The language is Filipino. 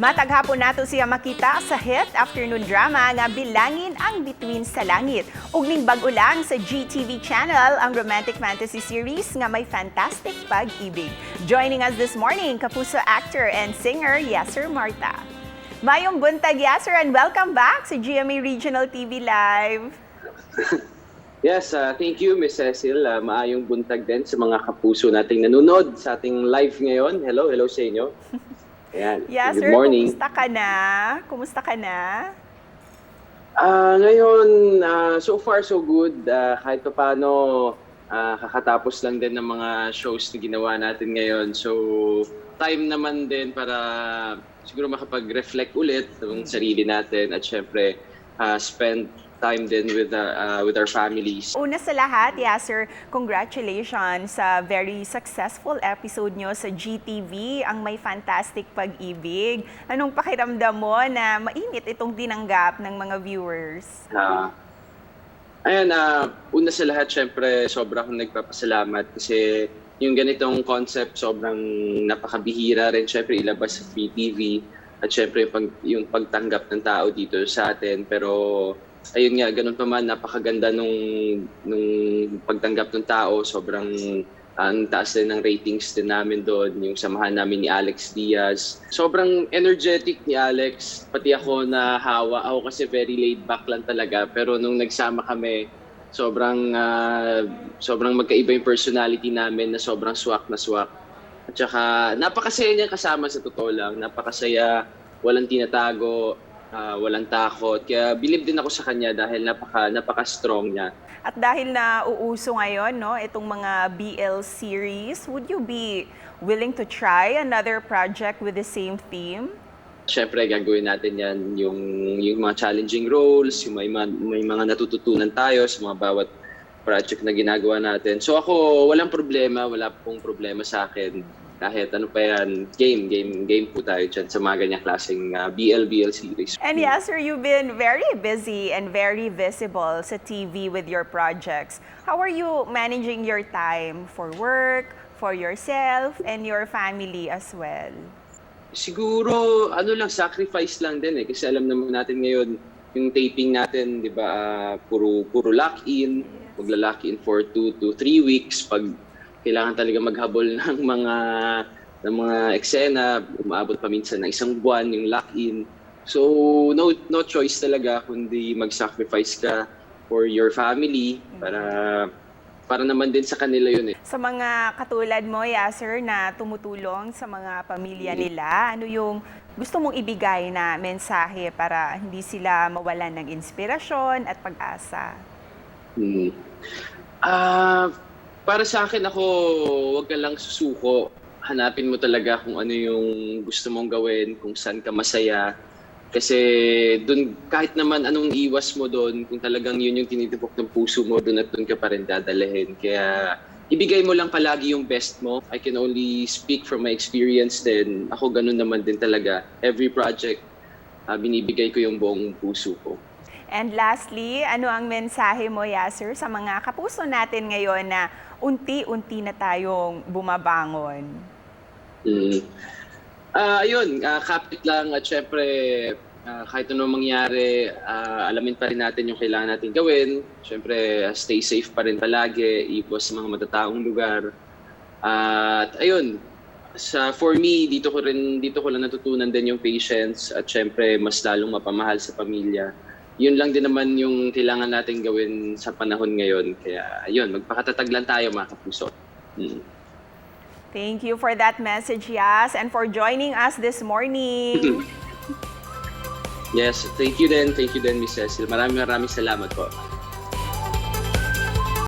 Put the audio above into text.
Matag hapon nato siya makita sa hit afternoon drama nga Bilangin ang Bituin sa Langit. Ug ning bag-o lang sa GTV channel ang romantic fantasy series nga may fantastic pag-ibig. Joining us this morning, Kapuso actor and singer Yasser Marta. Mayong buntag, Yasser, and welcome back sa GMA Regional TV Live. Yes, thank you, Ms. Cecil. Maayong buntag din sa mga kapuso nating nanonood sa ating live ngayon. Hello sa inyo. Ayan. Yes, Good sir, morning. Kumusta ka na? Ngayon, so far so good. Kahit pa paano, kakatapos lang din ng mga shows na ginawa natin ngayon. So, time naman din para siguro makapag-reflect ulit ng sarili natin at syempre, spend time din with our families. Una sa lahat, Yasser, congratulations sa very successful episode nyo sa GTV, ang May Fantastic Pag-ibig. Anong pakiramdam mo na mainit itong tinanggap ng mga viewers? Una sa lahat, syempre, sobra akong nagpapasalamat kasi yung ganitong concept sobrang napakabihira rin, syempre, ilabas sa Free TV at syempre yung pagtanggap ng tao dito sa atin. Pero ayun nga, ganun pa man, napakaganda nung pagtanggap ng tao. Sobrang ang taas din ng ratings din namin doon, yung samahan namin ni Alex Diaz. Sobrang energetic ni Alex, pati ako nahawa. Ako kasi very laid back lang talaga. Pero nung nagsama kami, sobrang magkaiba yung personality namin na sobrang swak na swak. At saka napakasaya niya kasama, sa totoo lang. Napakasaya, walang tinatago, walang takot. Kaya believe din ako sa kanya dahil napaka-strong niya. At dahil na uuso ngayon, no, itong mga BL series, would you be willing to try another project with the same theme? Siyempre, gagawin natin yan, yung mga challenging roles, yung may mga natututunan tayo sa mga bawat project na ginagawa natin. So ako, wala pong problema sa akin. Kahit ano pa yan, game po tayo dyan sa mga ganyang klaseng BL series. And Yasser, you've been very busy and very visible sa TV with your projects. How are you managing your time for work, for yourself, and your family as well? Siguro, sacrifice lang din eh. Kasi alam naman natin ngayon, yung taping natin, di ba, puro lock-in. Magla-lock-in for 2 to 3 weeks. Pag kailangan talaga maghabol ng mga eksena, umaabot pa minsan ng 1 buwan yung lock-in. So, no choice talaga kundi mag-sacrifice ka for your family para naman din sa kanila yun eh. Sa mga katulad mo, Yasser, na tumutulong sa mga pamilya nila, ano yung gusto mong ibigay na mensahe para hindi sila mawalan ng inspirasyon at pag-asa? Para sa akin, wag ka lang susuko. Hanapin mo talaga kung ano yung gusto mong gawin, kung saan ka masaya. Kasi dun, kahit naman anong iwas mo doon, kung talagang yun yung tinitipok ng puso mo, doon at doon ka pa rin dadalhin. Kaya ibigay mo lang palagi yung best mo. I can only speak from my experience din. Ako ganun naman din talaga. Every project, binibigay ko yung buong puso ko. And lastly, ano ang mensahe mo, Yasser, sa mga kapuso natin ngayon na unti-unti na tayong bumabangon? Kapit lang at syempre kahit anong mangyari, alamin pa rin natin yung kailangan natin gawin. Syempre, stay safe pa rin palagi, iwas sa mga matataong lugar. At for me, dito ko lang natutunan din yung patience at syempre mas lalong mapamahal sa pamilya. Yun lang din naman yung kailangan natin gawin sa panahon ngayon. Kaya magpakatatag lang tayo, mga kapuso. Thank you for that message, Yas, and for joining us this morning. Yes, thank you din, Miss Cecil. Maraming salamat po.